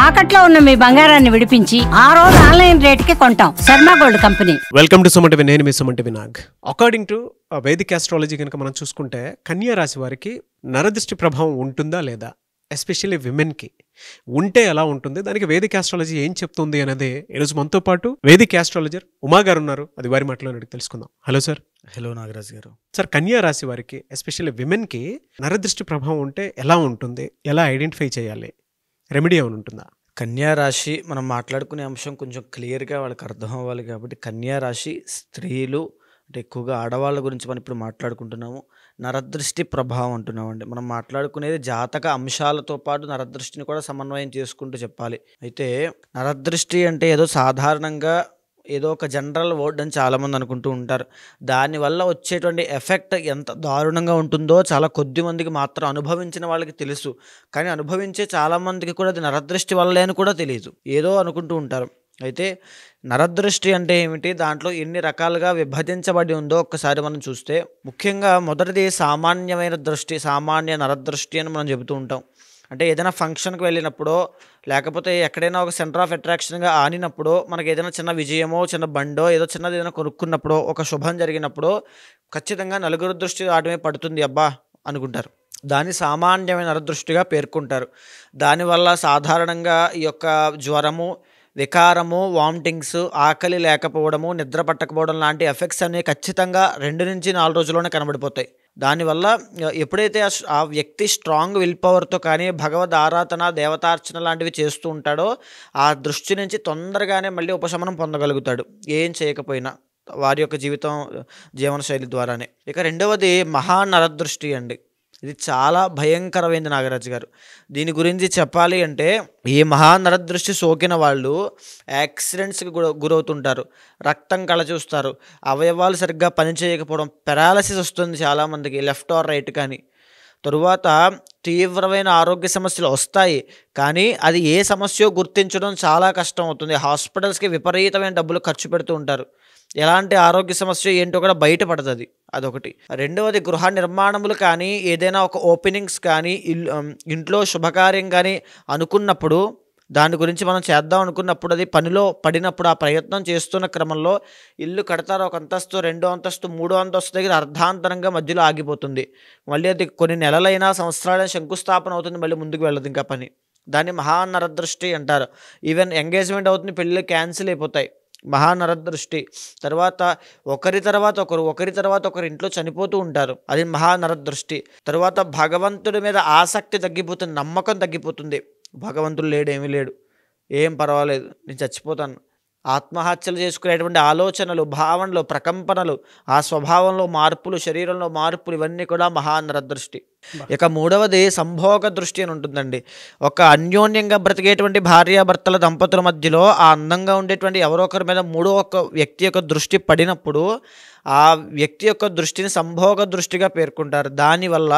తాకట్లో ఉన్న మీ బంగారాన్ని విడిపించి ఆ రోజు ఆన్లైన్ రేటుకి కొంటాం. Sharma gold company. Welcome to Suman TV. నేను మీ Suman TV Nag. According to Vedic astrology కనుక మనం చూసుకుంటే కన్యా రాశి వారికి నరదృష్టి ప్రభావం ఉంటుందా లేదా, ఎస్పెషల్లీ విమెన్కి ఉంటే ఎలా ఉంటుంది, దానికి వేదిక్ ఆస్ట్రాలజీ ఏం చెప్తుంది అనేది ఈరోజు మనతో పాటు వేదిక్ ఆస్ట్రాలజర్ ఉమా గారు ఉన్నారు. అది వారి మాటలో అడిగి తెలుసుకుందాం. Hello sir. హలో నాగరాజ్ గారు. సార్, కన్యా రాశి వారికి ఎస్పెషల్లీ విమెన్కి నరదృష్టి ప్రభావం ఉంటే ఎలా ఉంటుంది, ఎలా ఐడెంటిఫై చేయాలి, రెమెడీ ఏమైనా ఉంటుందా? కన్యా రాశి మనం మాట్లాడుకునే అంశం కొంచెం క్లియర్గా వాళ్ళకి అర్థం అవ్వాలి కాబట్టి, కన్యా రాశి స్త్రీలు అంటే ఎక్కువగా ఆడవాళ్ళ గురించి మనం ఇప్పుడు మాట్లాడుకుంటున్నాము. నరదృష్టి ప్రభావం అంటున్నామండి. మనం మాట్లాడుకునేది జాతక అంశాలతో పాటు నరదృష్టిని కూడా సమన్వయం చేసుకుంటూ చెప్పాలి. అయితే నరదృష్టి అంటే ఏదో సాధారణంగా ఏదో ఒక జనరల్ వర్డ్ అని చాలామంది అనుకుంటూ ఉంటారు. దానివల్ల వచ్చేటువంటి ఎఫెక్ట్ ఎంత దారుణంగా ఉంటుందో చాలా కొద్ది మందికి మాత్రం అనుభవించిన వాళ్ళకి తెలుసు. కానీ అనుభవించే చాలామందికి కూడా అది నరదృష్టి వల్లే అని కూడా తెలియదు, ఏదో అనుకుంటూ ఉంటారు. అయితే నరదృష్టి అంటే ఏమిటి, దాంట్లో ఎన్ని రకాలుగా విభజించబడి ఉందో ఒక్కసారి మనం చూస్తే, ముఖ్యంగా మొదటిది సామాన్యమైన దృష్టి, సామాన్య నరదృష్టి అని మనం చెబుతూ ఉంటాం. అంటే ఏదైనా ఫంక్షన్కి వెళ్ళినప్పుడో లేకపోతే ఎక్కడైనా ఒక సెంటర్ ఆఫ్ అట్రాక్షన్గా ఆనినప్పుడో, మనకి ఏదైనా చిన్న విజయమో చిన్న బండో ఏదో చిన్నది ఏదైనా కొనుక్కున్నప్పుడో, ఒక శుభం జరిగినప్పుడో ఖచ్చితంగా నలుగురు దృష్టి ఆటమే పడుతుంది అబ్బా అనుకుంటారు. దాన్ని సామాన్యమైన నరదృష్టిగా పేర్కొంటారు. దానివల్ల సాధారణంగా ఈ యొక్క జ్వరము, వికారము, వామిటింగ్స్, ఆకలి లేకపోవడము, నిద్ర పట్టకపోవడం లాంటి ఎఫెక్ట్స్ అనేవి ఖచ్చితంగా 2 నుంచి 4 రోజుల్లోనే కనబడిపోతాయి. దానివల్ల ఎప్పుడైతే ఆ వ్యక్తి స్ట్రాంగ్ విల్ పవర్తో కానీ భగవద్ ఆరాధన, దేవతార్చన లాంటివి చేస్తూ ఉంటాడో ఆ దృష్టి నుంచి తొందరగానే మళ్ళీ ఉపశమనం పొందగలుగుతాడు, ఏం చేయకపోయినా వారి యొక్క జీవనశైలి ద్వారానే. ఇక రెండవది మహానరదృష్టి అండి. ఇది చాలా భయంకరమైంది నాగరాజు గారు. దీని గురించి చెప్పాలి అంటే, ఈ మహానరదృష్టి సోకిన వాళ్ళు యాక్సిడెంట్స్కి గురవుతుంటారు, రక్తం కళ చూస్తారు, అవయవాలు సరిగ్గా పనిచేయకపోవడం, పెరాలసిస్ వస్తుంది చాలామందికి, లెఫ్ట్ ఆర్ రైట్ కానీ. తరువాత తీవ్రమైన ఆరోగ్య సమస్యలు వస్తాయి, కానీ అది ఏ సమస్యో గుర్తించడం చాలా కష్టం అవుతుంది. హాస్పిటల్స్కి విపరీతమైన డబ్బులు ఖర్చు పెడుతూ ఉంటారు. ఎలాంటి ఆరోగ్య సమస్య ఏంటో కూడా బయటపడుతుంది, అదొకటి. రెండవది గృహ నిర్మాణములు కానీ, ఏదైనా ఒక ఓపెనింగ్స్ కానీ, ఇంట్లో శుభకార్యం కానీ అనుకున్నప్పుడు, దాని గురించి మనం చేద్దాం అనుకున్నప్పుడు, అది పనిలో పడినప్పుడు, ఆ ప్రయత్నం చేస్తున్న క్రమంలో ఇల్లు కడతారు, ఒక అంతస్తు, 2వ అంతస్తు, 3వ అంతస్తు దగ్గర అర్ధాంతరంగా మధ్యలో ఆగిపోతుంది. మళ్ళీ అది కొన్ని నెలలైనా సంవత్సరాలైనా శంకుస్థాపన అవుతుంది, మళ్ళీ ముందుకు వెళ్ళదు ఇంకా పని. దాన్ని మహానరదృష్టి అంటారు. ఈవెన్ ఎంగేజ్మెంట్ అవుతుంది, పెళ్ళిళ్ళు క్యాన్సిల్ అయిపోతాయి, మహానరదృష్టి. తర్వాత ఒకరి తర్వాత ఒకరు ఇంట్లో చనిపోతూ ఉంటారు, అది మహానరదృష్టి. తర్వాత భగవంతుడి మీద ఆసక్తి తగ్గిపోతుంది, నమ్మకం తగ్గిపోతుంది. భగవంతుడు లేడు, ఏమీ లేడు, ఏం పర్వాలేదు, నేను చచ్చిపోతాను, ఆత్మహత్యలు చేసుకునేటువంటి ఆలోచనలు, భావనలు, ప్రకంపనలు, ఆ స్వభావంలో మార్పులు, శరీరంలో మార్పులు, ఇవన్నీ కూడా మహానరదృష్టి. ఇక మూడవది సంభోగ దృష్టి అని ఉంటుందండి. ఒక అన్యోన్యంగా బ్రతికేటువంటి భార్యాభర్తల దంపతుల మధ్యలో ఆ అందంగా ఉండేటువంటి ఎవరో ఒకరి మీద మూడో ఒక వ్యక్తి యొక్క దృష్టి పడినప్పుడు ఆ వ్యక్తి యొక్క దృష్టిని సంభోగ దృష్టిగా పేర్కొంటారు. దానివల్ల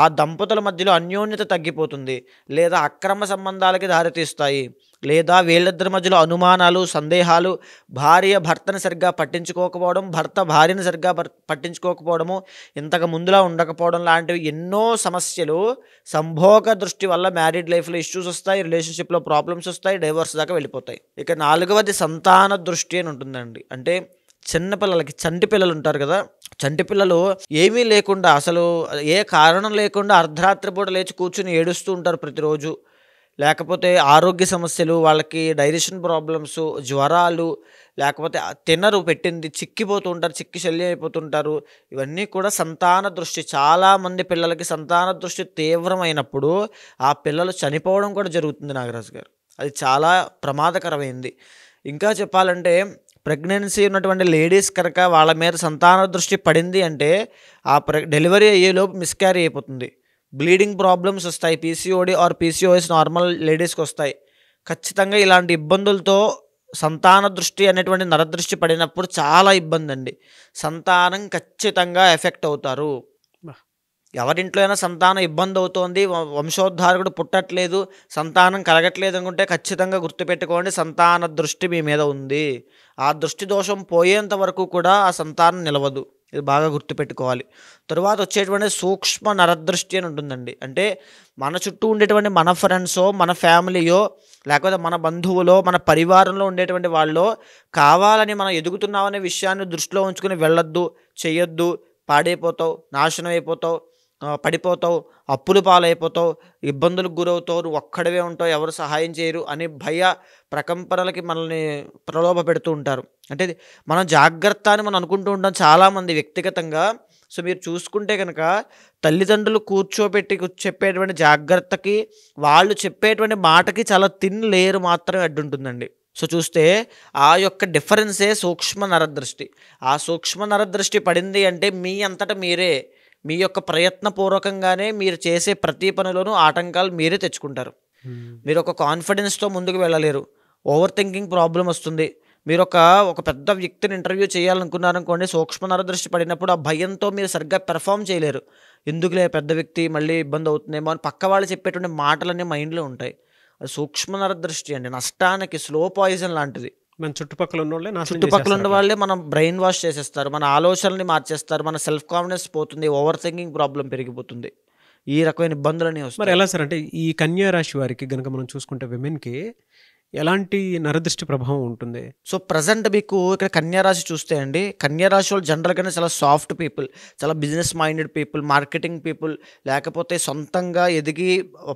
ఆ దంపతుల మధ్యలో అన్యోన్యత తగ్గిపోతుంది, లేదా అక్రమ సంబంధాలకి దారితీస్తాయి, లేదా వీళ్ళిద్దరి మధ్యలో అనుమానాలు, సందేహాలు, భార్య భర్తని సరిగ్గా పట్టించుకోకపోవడం, భర్త భార్యని సరిగ్గా పట్టించుకోకపోవడము, ఇంతకు ముందులా ఉండకపోవడం లాంటివి ఎన్నో సమస్యలు సంభోగ దృష్టి వల్ల మ్యారీడ్ లైఫ్లో ఇష్యూస్ వస్తాయి, రిలేషన్షిప్లో ప్రాబ్లమ్స్ వస్తాయి, డైవర్స్ దాకా వెళ్ళిపోతాయి. ఇక నాలుగవది సంతాన దృష్టి అని ఉంటుందండి. అంటే చిన్నపిల్లలకి, చంటి పిల్లలు ఉంటారు కదా, చంటి పిల్లలు ఏమీ లేకుండా, అసలు ఏ కారణం లేకుండా అర్ధరాత్రి పూట లేచి కూర్చుని ఏడుస్తూ ఉంటారు ప్రతిరోజు. లేకపోతే ఆరోగ్య సమస్యలు, వాళ్ళకి డైజెషన్ ప్రాబ్లమ్స్, జ్వరాలు, లేకపోతే తినరు, పెట్టింది చిక్కిపోతూ ఉంటారు, చిక్కి శల్యం అయిపోతుంటారు. ఇవన్నీ కూడా సంతాన దృష్టి. చాలామంది పిల్లలకి సంతాన దృష్టి తీవ్రమైనప్పుడు ఆ పిల్లలు చనిపోవడం కూడా జరుగుతుంది నాగరాజు గారు. అది చాలా ప్రమాదకరమైంది. ఇంకా చెప్పాలంటే, ప్రెగ్నెన్సీ ఉన్నటువంటి లేడీస్ కనుక వాళ్ళ మీద సంతాన దృష్టి పడింది అంటే ఆ డెలివరీ అయ్యేలోపు మిస్క్యారీ అయిపోతుంది, బ్లీడింగ్ ప్రాబ్లమ్స్ వస్తాయి, పీసీఓడి ఆర్ పీసీఓఎస్ నార్మల్ లేడీస్కి వస్తాయి. ఖచ్చితంగా ఇలాంటి ఇబ్బందులతో సంతాన దృష్టి అనేటువంటి నరదృష్టి పడినప్పుడు చాలా ఇబ్బంది అండి. సంతానం ఖచ్చితంగా ఎఫెక్ట్ అవుతారు. ఎవరింట్లో అయినా సంతానం ఇబ్బంది అవుతోంది, వంశోద్ధారకుడు పుట్టట్లేదు, సంతానం కలగట్లేదు అనుకుంటే ఖచ్చితంగా గుర్తుపెట్టుకోండి, సంతాన దృష్టి మీ మీద ఉంది. ఆ దృష్టి దోషం పోయేంత వరకు కూడా ఆ సంతానం నిలవదు. ఇది బాగా గుర్తుపెట్టుకోవాలి. తరువాత వచ్చేటువంటి సూక్ష్మ నరదృష్టి అని ఉంటుందండి. అంటే మన చుట్టూ ఉండేటువంటి మన ఫ్రెండ్సో, మన ఫ్యామిలీయో, లేకపోతే మన బంధువులో, మన పరివారంలో ఉండేటువంటి వాళ్ళో కావాలని మనం ఎదుగుతున్నామనే విషయాన్ని దృష్టిలో ఉంచుకుని వెళ్ళొద్దు, చెయ్యొద్దు, పాడైపోతావు, నాశనం అయిపోతావు, పడిపోతావు, అప్పుల పాలైపోతావు, ఇబ్బందులకు గురవుతావు, నువ్వు ఒక్కడివే ఉంటావు, ఎవరు సహాయం చేయరు అని భయ ప్రకంపనలకి మనల్ని ప్రలోభ పెడుతూ ఉంటారు. అంటే మనం జాగ్రత్త అని మనం అనుకుంటూ ఉంటాం చాలామంది వ్యక్తిగతంగా. సో మీరు చూసుకుంటే కనుక తల్లిదండ్రులు కూర్చోబెట్టి చెప్పేటువంటి జాగ్రత్తకి, వాళ్ళు చెప్పేటువంటి మాటకి చాలా థిన్ లేయర్ మాత్రమే అడ్డుంటుందండి. సో చూస్తే ఆ యొక్క డిఫరెన్సే సూక్ష్మ నరదృష్టి. ఆ సూక్ష్మ నరదృష్టి పడింది అంటే మీ అంతటా మీరే, మీ యొక్క ప్రయత్నపూర్వకంగానే మీరు చేసే ప్రతి పనిలోనూ ఆటంకాలు మీరే తెచ్చుకుంటారు. మీరు ఒక కాన్ఫిడెన్స్తో ముందుకు వెళ్ళలేరు, ఓవర్ థింకింగ్ ప్రాబ్లం వస్తుంది. మీరు ఒక పెద్ద వ్యక్తిని ఇంటర్వ్యూ చేయాలనుకున్నారనుకోండి, సూక్ష్మ నరదృష్టి పడినప్పుడు ఆ భయంతో మీరు సరిగ్గా పెర్ఫామ్ చేయలేరు. ఎందుకులే పెద్ద వ్యక్తి మళ్ళీ ఇబ్బంది అవుతుందేమో అని పక్క వాళ్ళు చెప్పేటువంటి మాటలన్నీ మైండ్లో ఉంటాయి. అది సూక్ష్మ నరదృష్టి అండి, నష్టానికి స్లో పాయిజన్ లాంటిది. మన చుట్టుపక్కల ఉన్న వాళ్ళే చుట్టుపక్కల ఉన్న వాళ్ళే మనం బ్రెయిన్ వాష్ చేసేస్తారు, మన ఆలోచనల్ని మార్చేస్తారు, మన సెల్ఫ్ కాన్ఫిడెన్స్ పోతుంది, ఓవర్ థింకింగ్ ప్రాబ్లం పెరిగిపోతుంది, ఈ రకమైన ఇబ్బందులని వస్తాయి. మరి ఎలా సార్, అంటే ఈ కన్యా రాశి వారికి కనుక మనం చూసుకుంటే విమెన్కి ఎలాంటి నరదృష్టి ప్రభావం ఉంటుంది? సో ప్రజెంట్ మీకు ఇక్కడ కన్యారాశి చూస్తే అండి, కన్యారాశి వాళ్ళు జనరల్గానే చాలా సాఫ్ట్ పీపుల్, చాలా business minded people, marketing people, లేకపోతే సొంతంగా ఎదిగి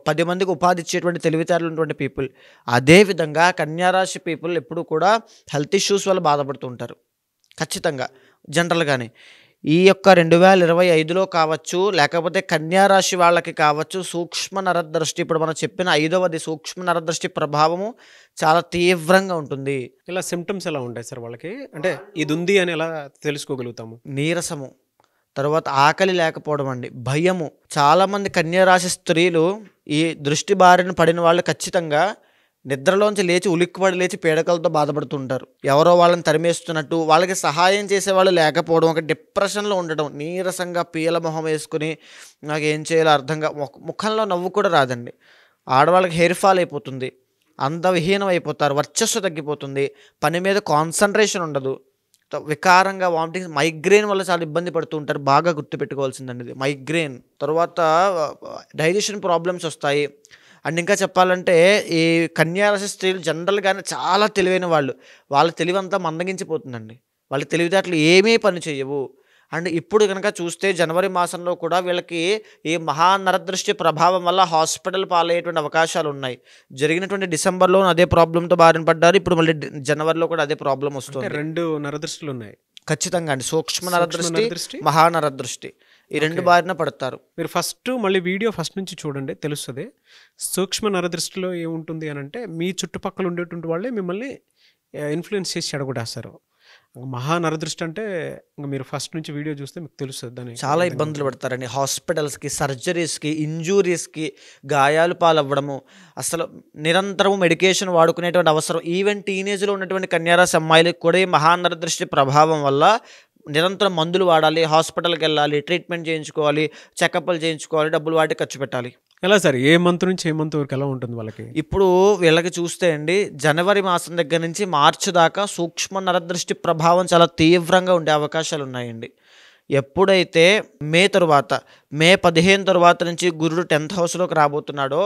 10 మందికి ఉపాధి ఇచ్చేటువంటి తెలివితేటలు ఉన్నటువంటి పీపుల్. అదేవిధంగా కన్యారాశి పీపుల్ ఎప్పుడు కూడా హెల్త్ ఇష్యూస్ వల్ల బాధపడుతూ ఉంటారు ఖచ్చితంగా జనరల్గానే. ఈ యొక్క 2025లో కావచ్చు, లేకపోతే కన్యారాశి వాళ్ళకి కావచ్చు, సూక్ష్మ నరదృష్టి, ఇప్పుడు మనం చెప్పిన 5వది సూక్ష్మ నరదృష్టి ప్రభావము చాలా తీవ్రంగా ఉంటుంది. ఇలా సిమ్టమ్స్ ఎలా ఉంటాయి సార్ వాళ్ళకి? అంటే ఇది ఉంది అని ఎలా తెలుసుకోగలుగుతాము? నీరసము, తర్వాత ఆకలి లేకపోవడం అండి, భయము. చాలామంది కన్యారాశి స్త్రీలు ఈ దృష్టి బారిన పడిన వాళ్ళు ఖచ్చితంగా నిద్రలోంచి లేచి ఉలిక్కిపడి లేచి పీడకలతో బాధపడుతుంటారు. ఎవరో వాళ్ళని తరిమేస్తున్నట్టు, వాళ్ళకి సహాయం చేసేవాళ్ళు లేకపోవడం, ఒక డిప్రెషన్లో ఉండడం, నీరసంగా పీల మొహం వేసుకుని నాకు ఏం చేయాలో అర్థంగా, ముఖంలో నవ్వు కూడా రాదండి. ఆడవాళ్ళకి హెయిర్ ఫాల్ అయిపోతుంది, అందవిహీనం అయిపోతారు, వర్చస్సు తగ్గిపోతుంది, పని మీద కాన్సన్ట్రేషన్ ఉండదు, వికారంగా వామిటింగ్స్, మైగ్రేన్ వల్ల చాలా ఇబ్బంది పడుతూ ఉంటారు. బాగా గుర్తుపెట్టుకోవాల్సిందండి ఇది మైగ్రేన్. తర్వాత డైజెషన్ ప్రాబ్లమ్స్ వస్తాయి. అండ్ ఇంకా చెప్పాలంటే ఈ కన్యారాశి స్త్రీలు జనరల్గానే చాలా తెలివైన వాళ్ళు, వాళ్ళ తెలివంతా మందగించిపోతుందండి, వాళ్ళ తెలివితేటలు ఏమీ పని చేయవు. అండ్ ఇప్పుడు కనుక చూస్తే జనవరి మాసంలో కూడా వీళ్ళకి ఈ మహానరదృష్టి ప్రభావం వల్ల హాస్పిటల్ పాలయ్యేటువంటి అవకాశాలు ఉన్నాయి. జరిగినటువంటి డిసెంబర్లో అదే ప్రాబ్లంతో బారిన పడ్డారు, ఇప్పుడు మళ్ళీ జనవరిలో కూడా అదే ప్రాబ్లం వస్తుంది. 2 నరదృష్టిలు ఉన్నాయి ఖచ్చితంగా అండి, సూక్ష్మ నరదృష్టి, మహానరదృష్టి, ఈ 2 బారిన పడతారు. మీరు మళ్ళీ వీడియో ఫస్ట్ నుంచి చూడండి, తెలుస్తుంది. సూక్ష్మ నరదృష్టిలో ఏముంటుంది అని అంటే, మీ చుట్టుపక్కల ఉండేటువంటి వాళ్ళే మిమ్మల్ని ఇన్ఫ్లుయెన్స్ చేసి చెడగొట్టేస్తారు. మహానరదృష్టి అంటే ఇంకా మీరు ఫస్ట్ నుంచి వీడియో చూస్తే మీకు తెలుస్తుంది. దాన్ని చాలా ఇబ్బందులు పడతారండి, హాస్పిటల్స్కి, సర్జరీస్కి, ఇంజూరీస్కి, గాయాలు పాలవ్వడము, అసలు నిరంతరం మెడికేషన్ వాడుకునేటువంటి అవసరం. ఈవెన్ టీనేజ్లో ఉన్నటువంటి కన్యారాశి అమ్మాయిలకు కూడా ఈ మహానరదృష్టి ప్రభావం వల్ల నిరంతరం మందులు వాడాలి, హాస్పిటల్కి వెళ్ళాలి, ట్రీట్మెంట్ చేయించుకోవాలి, చెకప్లు చేయించుకోవాలి, డబ్బులు వాటి ఖర్చు పెట్టాలి. ఎలా సార్, ఏ మంత్ నుంచి ఏ మంత్ వరకు ఎలా ఉంటుంది వాళ్ళకి? ఇప్పుడు వీళ్ళకి చూస్తే అండి, జనవరి మాసం దగ్గర నుంచి మార్చి దాకా సూక్ష్మ నరదృష్టి ప్రభావం చాలా తీవ్రంగా ఉండే అవకాశాలు ఉన్నాయండి. ఎప్పుడైతే మే 15 తర్వాత నుంచి గురుడు 10th హౌస్లోకి రాబోతున్నాడో,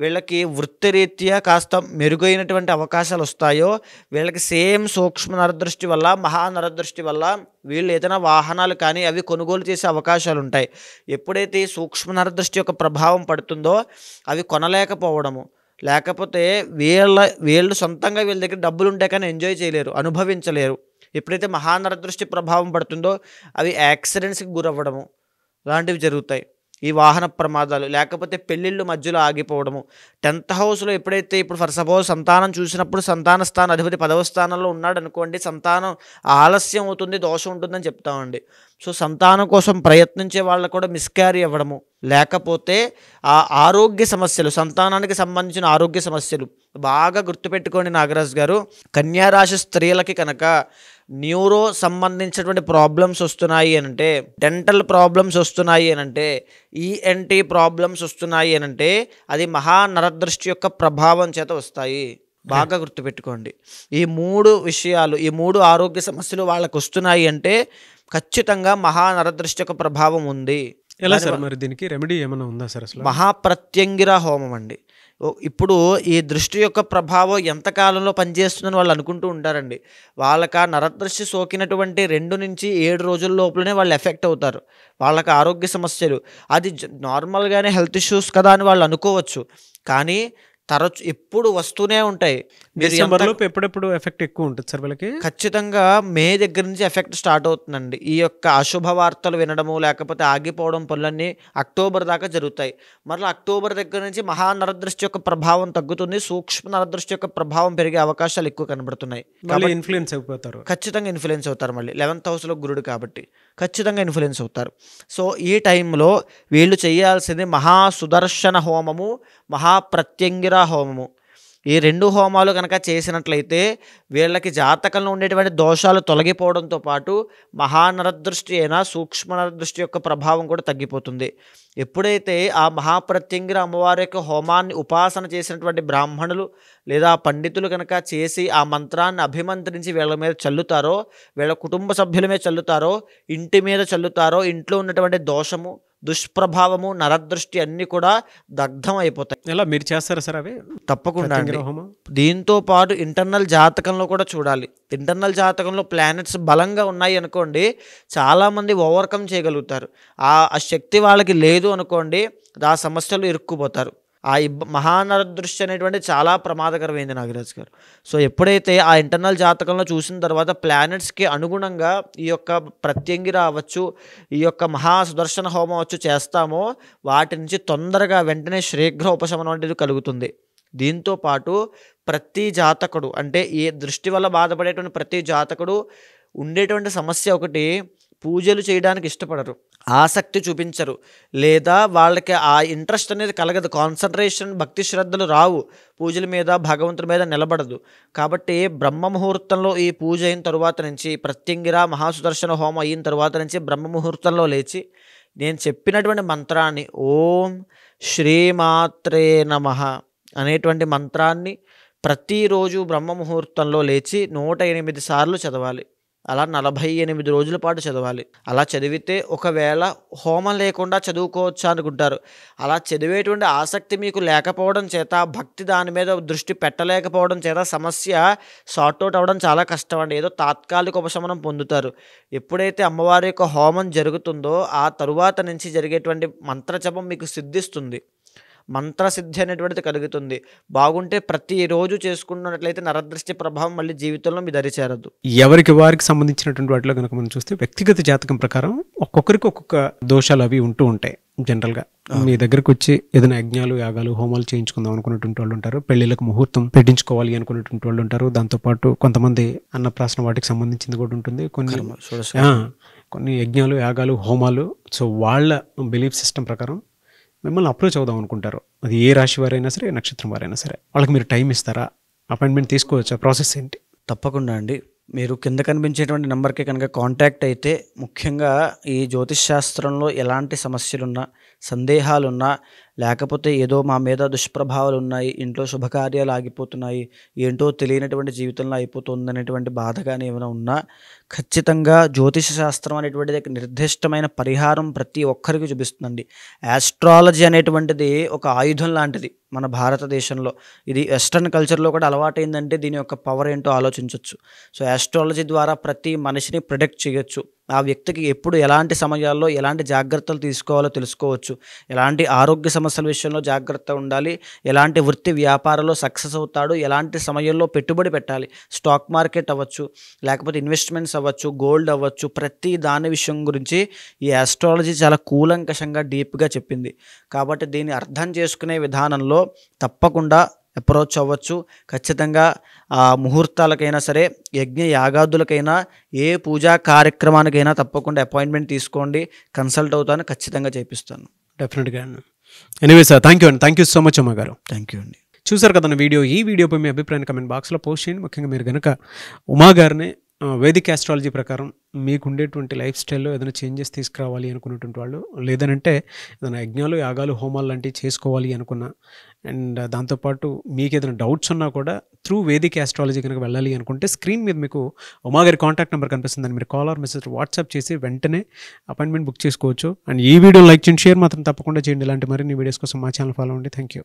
వీళ్ళకి వృత్తిరీత్యా కాస్త మెరుగైనటువంటి అవకాశాలు వస్తాయో, వీళ్ళకి సేమ్ సూక్ష్మ నరదృష్టి వల్ల, మహానరదృష్టి వల్ల వీళ్ళు ఏదైనా వాహనాలు కానీ అవి కొనుగోలు చేసే అవకాశాలు ఉంటాయి. ఎప్పుడైతే ఈ సూక్ష్మ నరదృష్టి యొక్క ప్రభావం పడుతుందో అవి కొనలేకపోవడము, లేకపోతే వీళ్ళు సొంతంగా వీళ్ళ దగ్గర డబ్బులు ఉంటే కానీ ఎంజాయ్ చేయలేరు, అనుభవించలేరు. ఎప్పుడైతే మహానరదృష్టి ప్రభావం పడుతుందో అవి యాక్సిడెంట్స్కి గురవ్వడము లాంటివి జరుగుతాయి. ఈ వాహన ప్రమాదాలు, లేకపోతే పెళ్ళిళ్ళు మధ్యలో ఆగిపోవడము. 10th హౌస్లో ఎప్పుడైతే, ఇప్పుడు ఫర్ సపోజ్ సంతానం చూసినప్పుడు సంతాన స్థాన అధిపతి 10వ స్థానంలో ఉన్నాడు అనుకోండి, సంతానం ఆలస్యం అవుతుంది, దోషం ఉంటుందని చెప్తామండి. సో సంతానం కోసం ప్రయత్నించే వాళ్ళకు కూడా మిస్క్యారీ అవ్వడము, లేకపోతే ఆ ఆరోగ్య సమస్యలు, సంతానానికి సంబంధించిన ఆరోగ్య సమస్యలు బాగా గుర్తుపెట్టుకోండి నాగరాజు గారు. కన్యారాశి స్త్రీలకి కనుక న్యూరో సంబంధించినటువంటి ప్రాబ్లమ్స్ వస్తున్నాయి అనంటే, డెంటల్ ప్రాబ్లమ్స్ వస్తున్నాయి అనంటే, ఈఎన్టీ ప్రాబ్లమ్స్ వస్తున్నాయి అనంటే అది మహానరదృష్టి యొక్క ప్రభావం చేత వస్తాయి. బాగా గుర్తుపెట్టుకోండి. ఈ 3 విషయాలు, ఈ 3 ఆరోగ్య సమస్యలు వాళ్ళకు వస్తున్నాయి అంటే ఖచ్చితంగా మహానరదృష్టి యొక్క ప్రభావం ఉంది. ఎలా సార్ మరి దీనికి రెమెడీ ఏమైనా ఉందా సార్ అసలు? మహాప్రత్యంగిర హోమం అండి. ఇప్పుడు ఈ దృష్టి యొక్క ప్రభావం ఎంతకాలంలో పనిచేస్తుందని వాళ్ళు అనుకుంటూ ఉంటారండి. వాళ్ళకి ఆ నరదృష్టి సోకినటువంటి 2 నుంచి 7 రోజుల లోపలనే వాళ్ళు ఎఫెక్ట్ అవుతారు. వాళ్ళకి ఆరోగ్య సమస్యలు, అది నార్మల్గానే హెల్త్ ఇష్యూస్ కదా అని వాళ్ళు అనుకోవచ్చు, కానీ తరచు ఎప్పుడు వస్తూనే ఉంటాయి. డిసెంబర్లోపు ఎప్పుడెప్పుడు ఎఫెక్ట్ ఎక్కువ ఉంటుంది సార్ వీళ్ళకి? ఖచ్చితంగా మే దగ్గర నుంచి ఎఫెక్ట్ స్టార్ట్ అవుతుందండి. ఈ యొక్క అశుభ వార్తలు వినడము, లేకపోతే ఆగిపోవడం పనులన్నీ అక్టోబర్ దాకా జరుగుతాయి. మరలా అక్టోబర్ దగ్గర నుంచి మహానరదృష్టి యొక్క ప్రభావం తగ్గుతుంది, సూక్ష్మ నరదృష్టి యొక్క ప్రభావం పెరిగే అవకాశాలు ఎక్కువ కనబడుతున్నాయి. ఇన్ఫ్లుయెన్స్ అయిపోతారు, ఖచ్చితంగా ఇన్ఫ్లుయెన్స్ అవుతారు. మళ్ళీ 11th హౌస్లో గురుడు కాబట్టి ఖచ్చితంగా ఇన్ఫ్లుయెన్స్ అవుతారు. సో ఈ టైంలో వీళ్ళు చేయాల్సింది మహాసుదర్శన హోమము, మహాప్రత్యంగిర హోమము. ఈ 2 హోమాలు కనుక చేసినట్లయితే వీళ్ళకి జాతకంలో ఉండేటువంటి దోషాలు తొలగిపోవడంతో పాటు మహానరదృష్టి అయినా సూక్ష్మ నరదృష్టి యొక్క ప్రభావం కూడా తగ్గిపోతుంది. ఎప్పుడైతే ఆ మహాప్రత్యంగిర అమ్మవారి యొక్క హోమాన్ని ఉపాసన చేసినటువంటి బ్రాహ్మణులు లేదా పండితులు కనుక చేసి ఆ మంత్రాన్ని అభిమంత్రించి వీళ్ళ మీద చల్లుతారో, వీళ్ళ కుటుంబ సభ్యుల మీద చల్లుతారో, ఇంటి మీద చల్లుతారో, ఇంట్లో ఉన్నటువంటి దోషము, దుష్ప్రభావము, నరదృష్టి అన్నీ కూడా దగ్ధం అయిపోతాయి. ఎలా మీరు చేస్తారా సార్ అవి? తప్పకుండా అండి. దీంతో పాటు ఇంటర్నల్ జాతకంలో కూడా చూడాలి. ఇంటర్నల్ జాతకంలో ప్లానెట్స్ బలంగా ఉన్నాయి అనుకోండి, చాలామంది ఓవర్కమ్ చేయగలుగుతారు. ఆ శక్తి వాళ్ళకి లేదు అనుకోండి, ఆ సమస్యలు ఇరుక్కుపోతారు. ఆ మహానరదృష్టి అనేటువంటి చాలా ప్రమాదకరమైంది నాగరాజ్ గారు. సో ఎప్పుడైతే ఆ ఇంటర్నల్ జాతకంలో చూసిన తర్వాత ప్లానెట్స్కి అనుగుణంగా ఈ యొక్క ప్రత్యంగిర అవ్వచ్చు, ఈ యొక్క మహాసుదర్శన హోమం అవచ్చు చేస్తామో, వాటి నుంచి తొందరగా వెంటనే శీఘ్ర ఉపశమనం అనేది కలుగుతుంది. దీంతో పాటు ప్రతి జాతకుడు, అంటే ఈ దృష్టి వల్ల బాధపడేటువంటి ప్రతి జాతకుడు ఉండేటువంటి సమస్య ఒకటి, పూజలు చేయడానికి ఇష్టపడరు, ఆసక్తి చూపించరు, లేదా వాళ్ళకి ఆ ఇంట్రెస్ట్ అనేది కలగదు, కాన్సన్ట్రేషన్, భక్తి శ్రద్ధలు రావు, పూజల మీద భగవంతుడి మీద నిలబడదు. కాబట్టి బ్రహ్మ ముహూర్తంలో ఈ పూజ అయిన తరువాత నుంచి, ప్రత్యంగిర మహాసుదర్శన హోమం అయిన తరువాత నుంచి బ్రహ్మ ముహూర్తంలో లేచి నేను చెప్పినటువంటి మంత్రాన్ని, ఓం శ్రీమాత్రే నమః అనేటువంటి మంత్రాన్ని ప్రతిరోజు బ్రహ్మ ముహూర్తంలో లేచి 108 సార్లు చదవాలి. అలా 48 రోజుల పాటు చదవాలి. అలా చదివితే ఒకవేళ హోమం లేకుండా చదువుకోవచ్చా అనుకుంటారు. అలా చదివేటువంటి ఆసక్తి మీకు లేకపోవడం చేత, భక్తి దాని మీద దృష్టి పెట్టలేకపోవడం చేత సమస్య సార్ట్అవుట్ అవ్వడం చాలా కష్టం అండి. ఏదో తాత్కాలిక ఉపశమనం పొందుతారు. ఎప్పుడైతే అమ్మవారి యొక్క హోమం జరుగుతుందో ఆ తరువాత నుంచి జరిగేటువంటి మంత్రజపం మీకు సిద్ధిస్తుంది, మంత్రసిద్ధి అనేటువంటిది కలుగుతుంది. బాగుంటే ప్రతిరోజు చేసుకున్నట్లయితే నరదృష్టి ప్రభావం మళ్ళీ జీవితంలో మీ దరి చేరదు. ఎవరికి వారికి సంబంధించినటువంటి వాటిలో కనుక మనం చూస్తే వ్యక్తిగత జాతకం ప్రకారం ఒక్కొక్కరికి ఒక్కొక్క దోషాలు అవి ఉంటూ ఉంటాయి. జనరల్గా మీ దగ్గరకు వచ్చి ఏదైనా యజ్ఞాలు, యాగాలు, హోమాలు చేయించుకుందాం అనుకున్నటువంటి వాళ్ళు ఉంటారు, పెళ్లిళ్ళకు ముహూర్తం పెట్టించుకోవాలి అనుకున్నటువంటి వాళ్ళు ఉంటారు, దాంతోపాటు కొంతమంది అన్నప్రాసన వాటికి సంబంధించింది కూడా ఉంటుంది, కొన్ని యజ్ఞాలు, యాగాలు, హోమాలు. సో వాళ్ళ బిలీఫ్ సిస్టమ్ ప్రకారం మిమ్మల్ని అప్రోచ్ అవుదాం అనుకుంటారు. అది ఏ రాశి వారైనా సరే, నక్షత్రం వారైనా సరే. వాళ్ళకి మీరు టైం ఇస్తారా? అపాయింట్మెంట్ తీసుకోవచ్చా? ప్రాసెస్ ఏంటి? తప్పకుండా అండి. మీరు కింద కనిపించేటువంటి నెంబర్కి కనుక కాంటాక్ట్ అయితే, ముఖ్యంగా ఈ జ్యోతిష్ శాస్త్రంలో ఎలాంటి సమస్యలున్నా, సందేహాలున్నా, లేకపోతే ఏదో మా మీద దుష్ప్రభావాలు ఉన్నాయి, ఇంట్లో శుభకార్యాలు ఆగిపోతున్నాయి, ఏంటో తెలియనటువంటి జీవితంలో అయిపోతుంది అనేటువంటి బాధ కానీ ఏమైనా ఉన్నా, ఖచ్చితంగా జ్యోతిష శాస్త్రం అనేటువంటిది నిర్దిష్టమైన పరిహారం ప్రతి ఒక్కరికి చూపిస్తుందండి. ఆస్ట్రాలజీ అనేటువంటిది ఒక ఆయుధం లాంటిది మన భారతదేశంలో. ఇది వెస్ట్రన్ కల్చర్లో కూడా అలవాటైందంటే దీని యొక్క పవర్ ఏంటో ఆలోచించవచ్చు. సో ఆస్ట్రాలజీ ద్వారా ప్రతి మనిషిని ప్రిడిక్ట్ చేయొచ్చు. ఆ వ్యక్తికి ఎప్పుడు ఎలాంటి సమయాల్లో ఎలాంటి జాగ్రత్తలు తీసుకోవాలో తెలుసుకోవచ్చు. ఎలాంటి ఆరోగ్య సమస్యల విషయంలో జాగ్రత్త ఉండాలి, ఎలాంటి వృత్తి వ్యాపారంలో సక్సెస్ అవుతాడు, ఎలాంటి సమయంలో పెట్టుబడి పెట్టాలి, స్టాక్ మార్కెట్ అవ్వచ్చు, లేకపోతే ఇన్వెస్ట్మెంట్స్ అవ్వచ్చు, గోల్డ్ అవ్వచ్చు, ప్రతి దాని విషయం గురించి ఈ ఆస్ట్రాలజీ చాలా కూలంకషంగా డీప్గా చెప్పింది. కాబట్టి దీన్ని అర్థం చేసుకునే విధానంలో తప్పకుండా అప్రోచ్ అవ్వచ్చు. ఖచ్చితంగా ఆ ముహూర్తాలకైనా సరే, యజ్ఞ యాగాదులకైనా, ఏ పూజా కార్యక్రమానికైనా తప్పకుండా అపాయింట్మెంట్ తీసుకోండి. కన్సల్ట్ అవుతాను, ఖచ్చితంగా చేపిస్తాను. డెఫినెట్గా. ఎనీవే సార్, థ్యాంక్ యూ అండి. థ్యాంక్ యూ సో మచ్ అమ్మ గారు. థ్యాంక్ యూ అండి. చూసారు కదా వీడియో. ఈ వీడియోపై మీ అభిప్రాయాన్ని కమెంట్ బాక్స్లో పోస్ట్ చేయండి. ముఖ్యంగా మీరు కనుక ఉమా గారిని వేదిక్ ఆస్ట్రాలజీ ప్రకారం మీకు ఉండేటువంటి లైఫ్ స్టైల్లో ఏదైనా చేంజెస్ తీసుకురావాలి అనుకున్నటువంటి వాళ్ళు, లేదనంటే ఏదైనా యజ్ఞాలు, యాగాలు, హోమాలు లాంటివి చేసుకోవాలి అనుకున్న, అండ్ దాంతోపాటు మీకు ఏదైనా డౌట్స్ ఉన్నా కూడా త్రూ వేదిక్ ఆస్ట్రాలజీ కనుక వెళ్ళాలి అనుకుంటే స్క్రీన్ మీద మీకు ఉమాగారి కాంటాక్ట్ నెంబర్ కనిపిస్తుందని మీరు కాల్ ఆర్ మెసేజ్ వాట్సాప్ చేసి వెంటనే అపాయింట్మెంట్ బుక్ చేసుకోవచ్చు. అండ్ ఈ వీడియో లైక్ చేయండి, షేర్ మాత్రం తప్పకుండా చేయండి. ఇలాంటి మరిన్ని వీడియోస్ కోసం మా ఛానల్ ఫాలో అవ్వండి. Thank you.